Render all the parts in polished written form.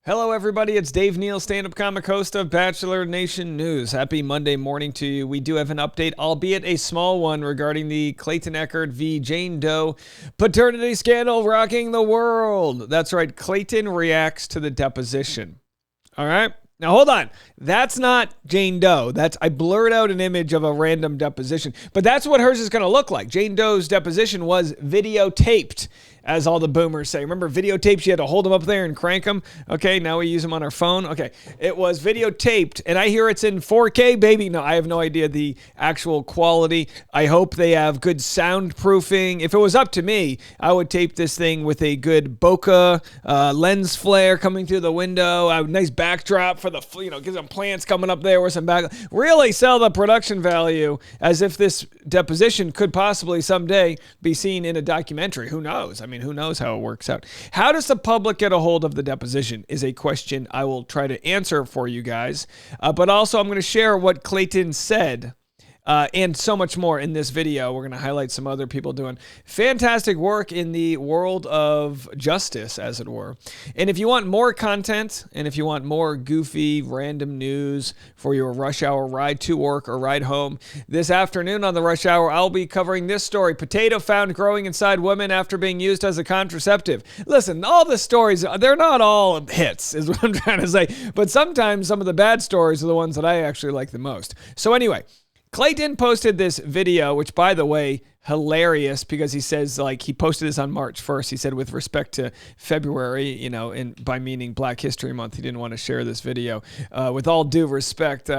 Hello, everybody. It's Dave Neal, stand-up comic host of Bachelor Nation News. Happy Monday morning to you. We do have an update, albeit a small one, regarding the Clayton Echard v. Jane Doe paternity scandal rocking the world. That's right. Clayton reacts to the deposition. All right. Now, hold on. That's not Jane Doe. I blurred out an image of a random deposition, but that's what hers is going to look like. Jane Doe's deposition was videotaped, as all the boomers say. Remember videotapes? You had to hold them up there and crank them. Okay, now we use them on our phone. Okay, it was videotaped, and I hear it's in 4K, baby. No, I have no idea the actual quality. I hope they have good soundproofing. If it was up to me, I would tape this thing with a good bokeh lens flare coming through the window, a nice backdrop for the, get some plants coming up there with some back. Really sell the production value as if this deposition could possibly someday be seen in a documentary. Who knows? I mean, who knows how it works out? How does the public get a hold of the deposition is a question I will try to answer for you guys. But also, I'm going to share what Clayton said and so much more in this video. We're going to highlight some other people doing fantastic work in the world of justice, as it were. And if you want more content, and if you want more goofy, random news for your rush hour ride to work or ride home, this afternoon on the rush hour, I'll be covering this story. Potato found growing inside woman after being used as a contraceptive. Listen, all the stories, they're not all hits, is what I'm trying to say. But sometimes some of the bad stories are the ones that I actually like the most. So anyway, Clayton posted this video, which, by the way, hilarious, because he says, he posted this on March 1st. He said, with respect to February, and by meaning Black History Month, he didn't want to share this video. With all due respect,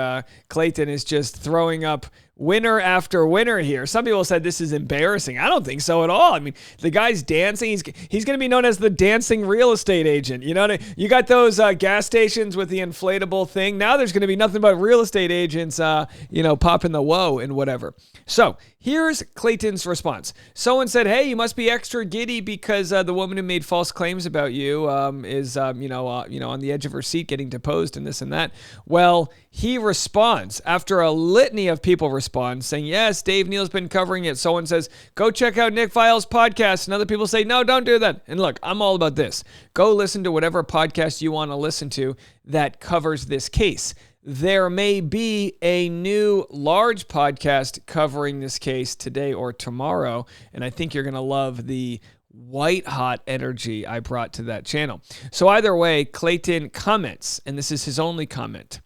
Clayton is just throwing up winner after winner here. Some people said this is embarrassing. I don't think so at all. I mean, the guy's dancing. He's going to be known as the dancing real estate agent. You know what I mean? You got those gas stations with the inflatable thing. Now there's going to be nothing but real estate agents, popping the whoa and whatever. So here's Clayton's response. Someone said, hey, you must be extra giddy because the woman who made false claims about you is, on the edge of her seat getting deposed and this and that. Well, he responds after a litany of people respond saying, yes, Dave Neal's been covering it. Someone says, go check out Nick Viall's podcast. And other people say, no, don't do that. And look, I'm all about this. Go listen to whatever podcast you want to listen to that covers this case. There may be a new large podcast covering this case today or tomorrow, and I think you're going to love the white hot energy I brought to that channel. So either way, Clayton comments, and this is his only comment.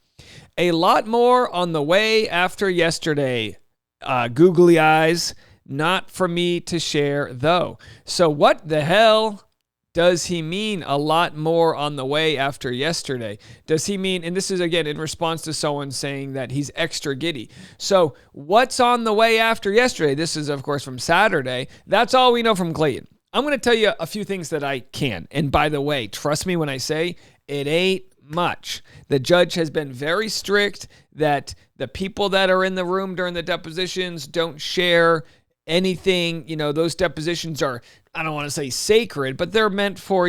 A lot more on the way after yesterday. Googly eyes, not for me to share though. So what the hell does he mean a lot more on the way after yesterday? Does he mean, and this is again in response to someone saying that he's extra giddy. So what's on the way after yesterday? This is of course from Saturday. That's all we know from Clayton. I'm going to tell you a few things that I can. And by the way, trust me when I say it ain't much. The judge has been very strict that the people that are in the room during the depositions don't share anything. Those depositions are, I don't want to say sacred, but they're meant for,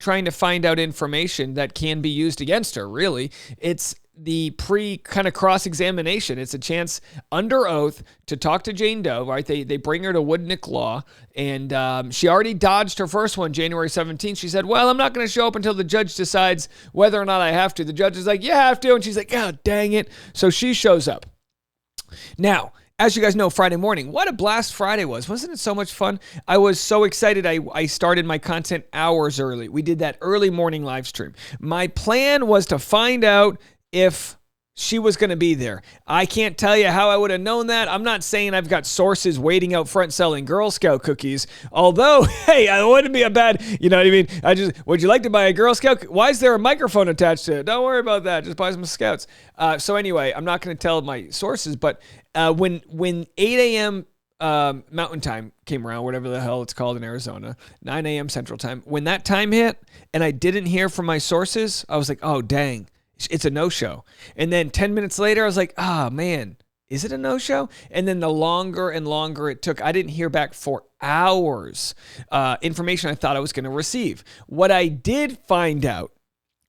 trying to find out information that can be used against her, really. It's the kind of cross-examination. It's a chance under oath to talk to Jane Doe, right? They bring her to Woodnick Law, and she already dodged her first one, January 17th. She said, well, I'm not going to show up until the judge decides whether or not I have to. The judge is like, you have to, and she's like, oh, dang it. So she shows up. Now, as you guys know, Friday morning, what a blast Friday was. Wasn't it so much fun? I was so excited. I started my content hours early. We did that early morning live stream. My plan was to find out if she was going to be there. I can't tell you how I would have known that. I'm not saying I've got sources waiting out front selling Girl Scout cookies. Although, hey, it wouldn't be a bad, you know what I mean? Would you like to buy a Girl Scout? Why is there a microphone attached to it? Don't worry about that. Just buy some Scouts. So anyway, I'm not going to tell my sources, but when 8 a.m. Mountain Time came around, whatever the hell it's called in Arizona, 9 a.m. Central Time, when that time hit and I didn't hear from my sources, I was like, oh, dang. It's a no-show. And then 10 minutes later, I was like, man, is it a no-show? And then the longer and longer it took, I didn't hear back for hours. Information I thought I was going to receive. What I did find out,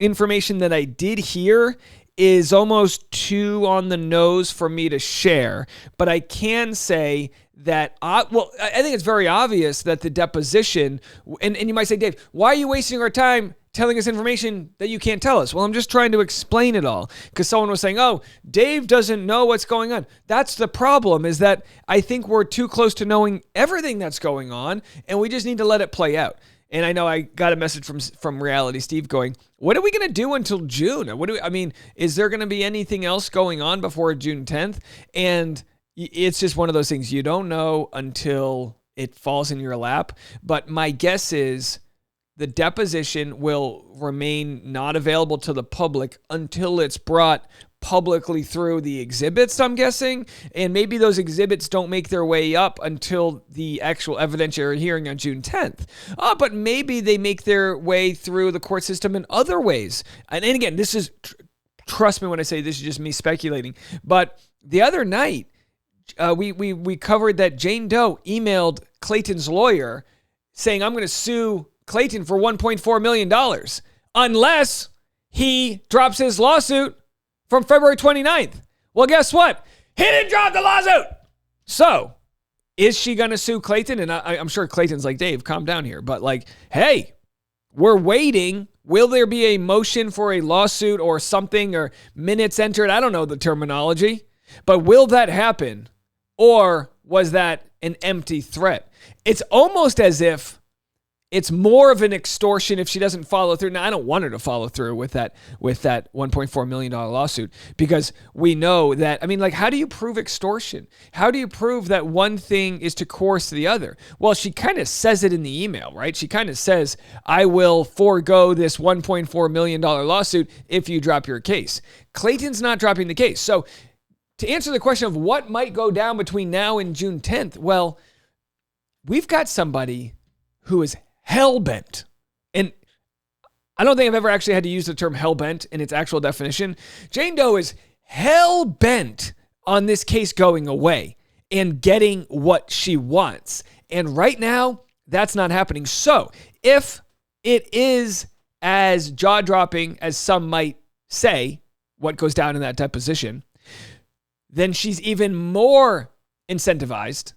information that I did hear, is almost too on the nose for me to share. But I can say that, I think it's very obvious that the deposition, and you might say, Dave, why are you wasting our time telling us information that you can't tell us? Well, I'm just trying to explain it all, because someone was saying, oh, Dave doesn't know what's going on. That's the problem, is that I think we're too close to knowing everything that's going on, and we just need to let it play out. And I know I got a message from Reality Steve going, what are we going to do until June? Is there going to be anything else going on before June 10th? And it's just one of those things you don't know until it falls in your lap. But my guess is the deposition will remain not available to the public until it's brought publicly through the exhibits, I'm guessing. And maybe those exhibits don't make their way up until the actual evidentiary hearing on June 10th. But maybe they make their way through the court system in other ways. And again, this is, trust me when I say this is just me speculating. But the other night, we covered that Jane Doe emailed Clayton's lawyer saying, I'm going to sue Clayton for $1.4 million unless he drops his lawsuit from February 29th. Well, guess what? He didn't drop the lawsuit. So, is she going to sue Clayton? And I'm sure Clayton's like, Dave, calm down here. But like, hey, we're waiting. Will there be a motion for a lawsuit or something, or minutes entered? I don't know the terminology. But will that happen? Or was that an empty threat? It's almost as if it's more of an extortion if she doesn't follow through. Now, I don't want her to follow through with that $1.4 million lawsuit, because we know that, how do you prove extortion? How do you prove that one thing is to coerce the other? Well, she kind of says it in the email, right? She kind of says, I will forego this $1.4 million lawsuit if you drop your case. Clayton's not dropping the case. So to answer the question of what might go down between now and June 10th, well, we've got somebody who is hell-bent. And I don't think I've ever actually had to use the term hell-bent in its actual definition. Jane Doe is hell-bent on this case going away and getting what she wants. And right now, that's not happening. So if it is as jaw-dropping as some might say, what goes down in that deposition, then she's even more incentivized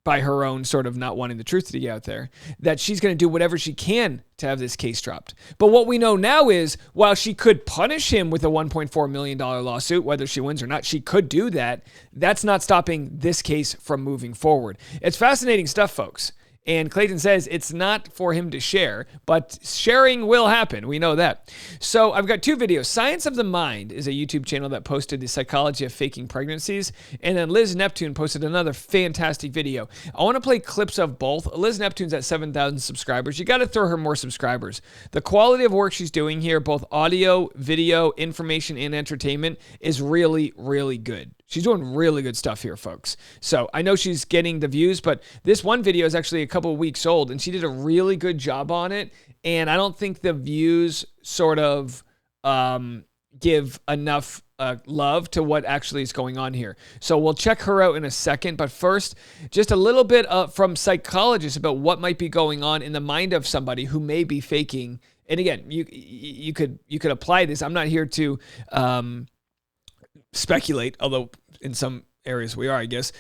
by her own sort of not wanting the truth to get out there, that she's going to do whatever she can to have this case dropped. But what we know now is, while she could punish him with a $1.4 million lawsuit, whether she wins or not, she could do that. That's not stopping this case from moving forward. It's fascinating stuff, folks. And Clayton says it's not for him to share, but sharing will happen. We know that. So I've got two videos. Science of the Mind is a YouTube channel that posted the psychology of faking pregnancies. And then Liz Neptune posted another fantastic video. I want to play clips of both. Liz Neptune's at 7,000 subscribers. You got to throw her more subscribers. The quality of work she's doing here, both audio, video, information, and entertainment, is really, really good. She's doing really good stuff here, folks. So I know she's getting the views, but this one video is actually a couple of weeks old, and she did a really good job on it. And I don't think the views sort of give enough love to what actually is going on here. So we'll check her out in a second. But first, just a little bit from psychologists about what might be going on in the mind of somebody who may be faking. And again, you could apply this. I'm not here to speculate, although in some areas we are, I guess,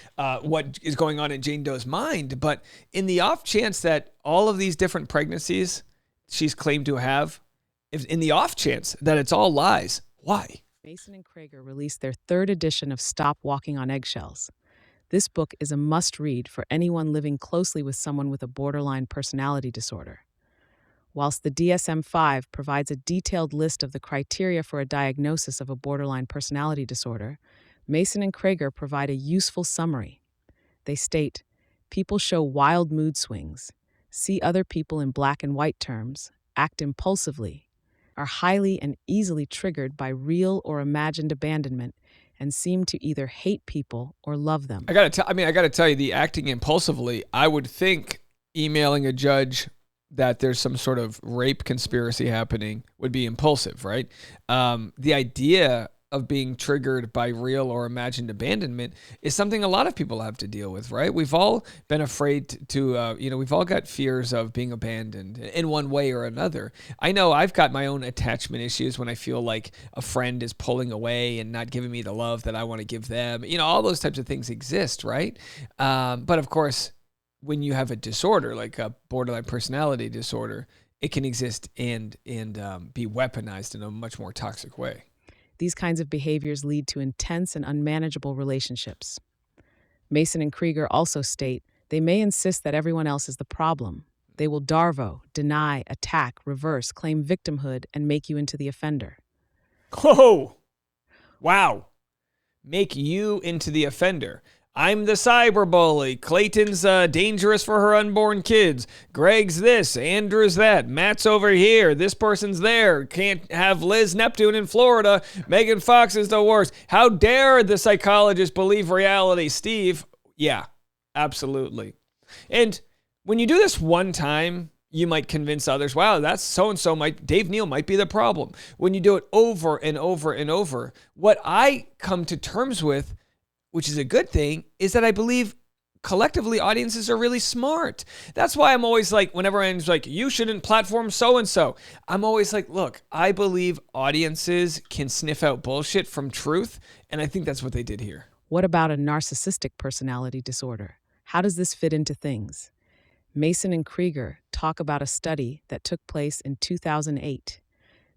what is going on in Jane Doe's mind. But in the off chance that all of these different pregnancies she's claimed to have, in the off chance that it's all lies, why? Mason and Krager released their third edition of Stop Walking on Eggshells. This book is a must-read for anyone living closely with someone with a borderline personality disorder. Whilst the DSM-5 provides a detailed list of the criteria for a diagnosis of a borderline personality disorder, Mason and Krager provide a useful summary. They state, people show wild mood swings, see other people in black and white terms, act impulsively, are highly and easily triggered by real or imagined abandonment, and seem to either hate people or love them. I gotta tell you, the acting impulsively, I would think emailing a judge that there's some sort of rape conspiracy happening would be impulsive, right? The idea of being triggered by real or imagined abandonment is something a lot of people have to deal with, right? We've all been afraid to, we've all got fears of being abandoned in one way or another. I know I've got my own attachment issues when I feel like a friend is pulling away and not giving me the love that I want to give them. All those types of things exist, right? But of course, when you have a disorder like a borderline personality disorder, it can exist and be weaponized in a much more toxic way. These kinds of behaviors lead to intense and unmanageable relationships. Mason and Krieger also state they may insist that everyone else is the problem. They will darvo, deny, attack, reverse, claim victimhood, and make you into the offender. Oh, wow. Make you into the offender. I'm the cyberbully. Clayton's dangerous for her unborn kids. Greg's this. Andrew's that. Matt's over here. This person's there. Can't have Liz Neptune in Florida. Megan Fox is the worst. How dare the psychologist believe reality? Steve, yeah, absolutely. And when you do this one time, you might convince others, wow, that's so-and-so Dave Neal might be the problem. When you do it over and over and over, what I come to terms with, which is a good thing, is that I believe collectively audiences are really smart. That's why I'm always like, whenever anyone's like, you shouldn't platform so-and-so, I'm always like, look, I believe audiences can sniff out bullshit from truth, and I think that's what they did here. What about a narcissistic personality disorder? How does this fit into things? Mason and Krieger talk about a study that took place in 2008.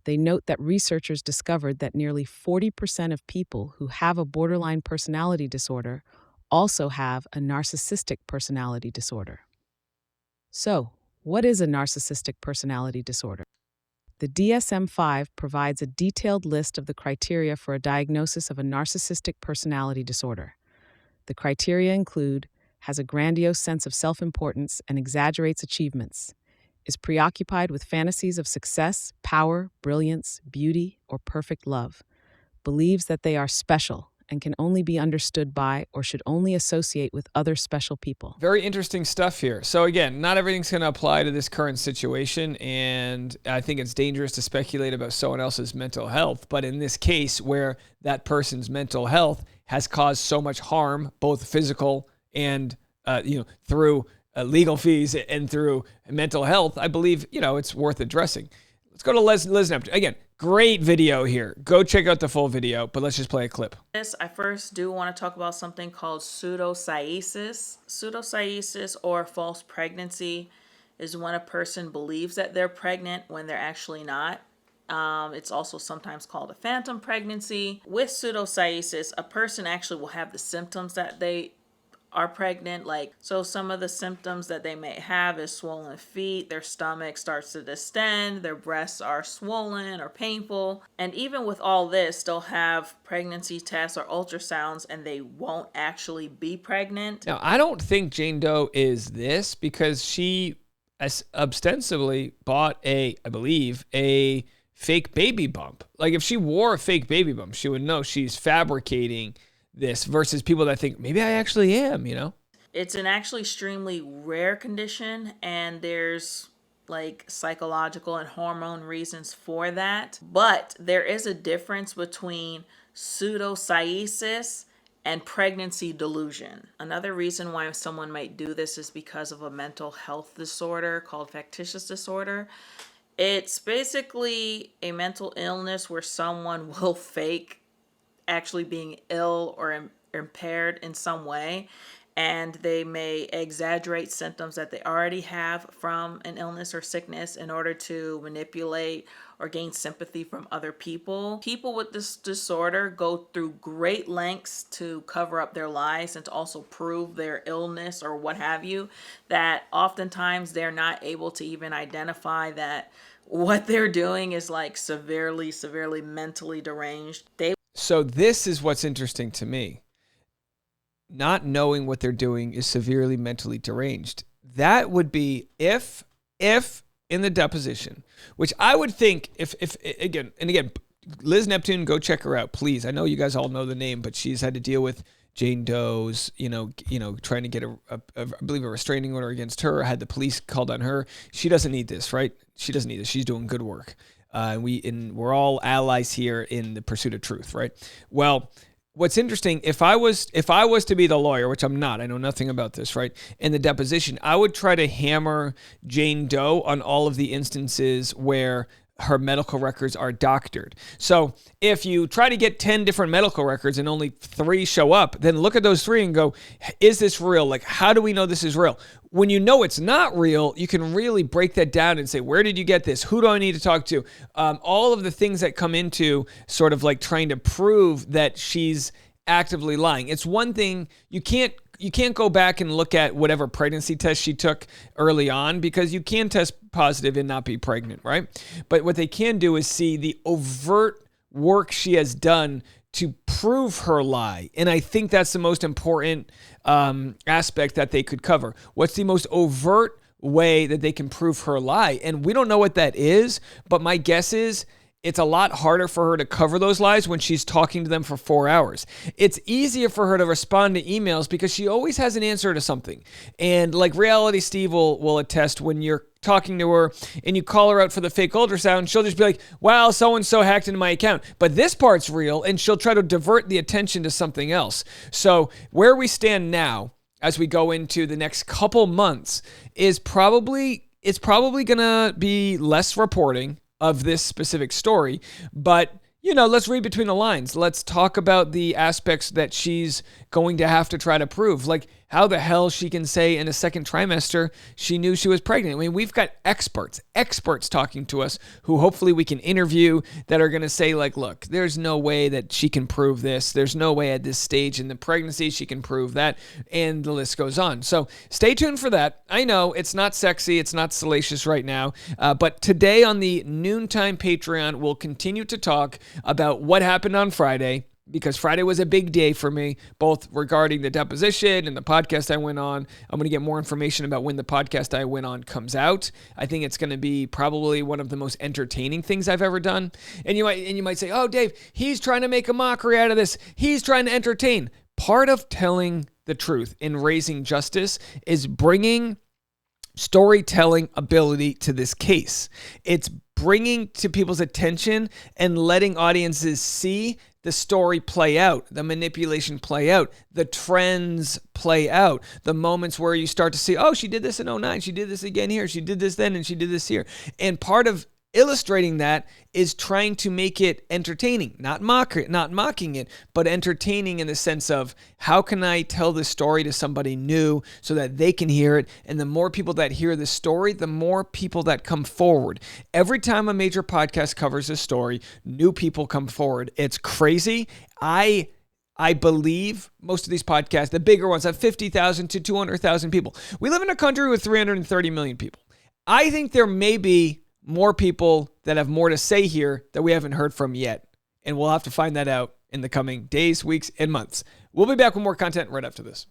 They note that researchers discovered that nearly 40% of people who have a borderline personality disorder also have a narcissistic personality disorder. So, what is a narcissistic personality disorder? The DSM-5 provides a detailed list of the criteria for a diagnosis of a narcissistic personality disorder. The criteria include has a grandiose sense of self-importance and exaggerates achievements, is preoccupied with fantasies of success, power, brilliance, beauty, or perfect love, believes that they are special and can only be understood by or should only associate with other special people. Very interesting stuff here. So again, not everything's going to apply to this current situation, and I think it's dangerous to speculate about someone else's mental health. But in this case, where that person's mental health has caused so much harm, both physical and through legal fees and through mental health, I believe it's worth addressing. Let's go to Liz Neptune. Again, great video here. Go check out the full video, but let's just play a clip. I first do want to talk about something called pseudocyesis. Pseudocyesis, or false pregnancy, is when a person believes that they're pregnant when they're actually not. It's also sometimes called a phantom pregnancy. With pseudocyesis, a person actually will have the symptoms that they are pregnant. So some of the symptoms that they may have is swollen feet, their stomach starts to distend, their breasts are swollen or painful. And even with all this, they'll have pregnancy tests or ultrasounds and they won't actually be pregnant. Now, I don't think Jane Doe is this, because she ostensibly bought I believe, a fake baby bump. Like if she wore a fake baby bump, she would know she's fabricating this, versus people that think maybe I actually am, It's an actually extremely rare condition, and there's psychological and hormone reasons for that. But there is a difference between pseudocyesis and pregnancy delusion. Another reason why someone might do this is because of a mental health disorder called factitious disorder. It's basically a mental illness where someone will fake actually being ill or impaired in some way, and they may exaggerate symptoms that they already have from an illness or sickness in order to manipulate or gain sympathy from other people. People with this disorder go through great lengths to cover up their lies and to also prove their illness or what have you, that oftentimes they're not able to even identify that what they're doing is severely mentally deranged. So this is what's interesting to me. Not knowing what they're doing is severely mentally deranged. That would be if in the deposition, which I would think if again, Liz Neptune, go check her out, please. I know you guys all know the name, but she's had to deal with Jane Doe's, trying to get I believe a restraining order against her, had the police called on her. She doesn't need this, right? She doesn't need this. She's doing good work. We're all allies here in the pursuit of truth, right? Well, what's interesting, if I was to be the lawyer, which I'm not, I know nothing about this, right? In the deposition, I would try to hammer Jane Doe on all of the instances where her medical records are doctored. So if you try to get 10 different medical records and only 3 show up, then look at those 3 and go, is this real? Like, how do we know this is real? When you know it's not real, you can really break that down and say, where did you get this? Who do I need to talk to? All of the things that come into sort of like trying to prove that she's actively lying. It's one thing, you can't go back and look at whatever pregnancy test she took early on, because you can test positive and not be pregnant, right? But what they can do is see the overt work she has done to prove her lie. And I think that's the most important aspect that they could cover. What's the most overt way that they can prove her lie? And we don't know what that is, but my guess is it's a lot harder for her to cover those lies when she's talking to them for 4 hours. It's easier for her to respond to emails because she always has an answer to something. And like Reality Steve will attest, when you're talking to her and you call her out for the fake ultrasound, she'll just be like, wow, so-and-so hacked into my account. But this part's real, and she'll try to divert the attention to something else. So where we stand now, as we go into the next couple months, is probably going to be less reporting of this specific story, but let's read between the lines. Let's talk about the aspects that she's going to have to try to prove. Like how the hell she can say in a second trimester she knew she was pregnant. I mean, we've got experts talking to us who hopefully we can interview that are going to say like, look, there's no way that she can prove this. There's no way at this stage in the pregnancy she can prove that. And the list goes on. So stay tuned for that. I know it's not sexy. It's not salacious right now. But today on the Noontime Patreon, we'll continue to talk about what happened on Friday, because Friday was a big day for me, both regarding the deposition and the podcast I went on. I'm going to get more information about when the podcast I went on comes out. I think it's going to be probably one of the most entertaining things I've ever done. And you might say, oh, Dave, he's trying to make a mockery out of this. He's trying to entertain. Part of telling the truth and raising justice is bringing storytelling ability to this case. It's bringing to people's attention and letting audiences see the story play out, the manipulation play out, the trends play out, the moments where you start to see, oh, she did this in '09, she did this again here, she did this then, and she did this here. And part of illustrating that is trying to make it entertaining, not mocking it, but entertaining in the sense of, how can I tell this story to somebody new so that they can hear it? And the more people that hear this story, the more people that come forward. Every time a major podcast covers a story, new people come forward. It's crazy. I believe most of these podcasts, the bigger ones, have 50,000 to 200,000 people. We live in a country with 330 million people. I think there may be more people that have more to say here that we haven't heard from yet. And we'll have to find that out in the coming days, weeks, and months. We'll be back with more content right after this.